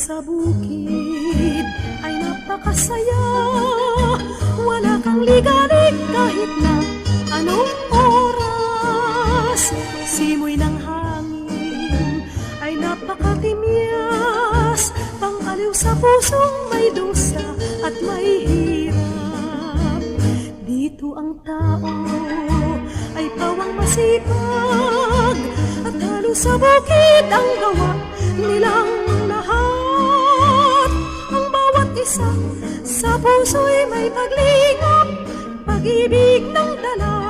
sa bukid ay napakasaya. Wala kang ligalig kahit na anong oras. Simoy ng hangin ay napakatimyas, pang-aliw sa pusong may dusa at may hirap. Dito ang tao ay pawang masipag, at halos sa bukid ang gawa nilang lahat. Ang bawat isa sa puso'y may paglingap, pag-ibig ng dala.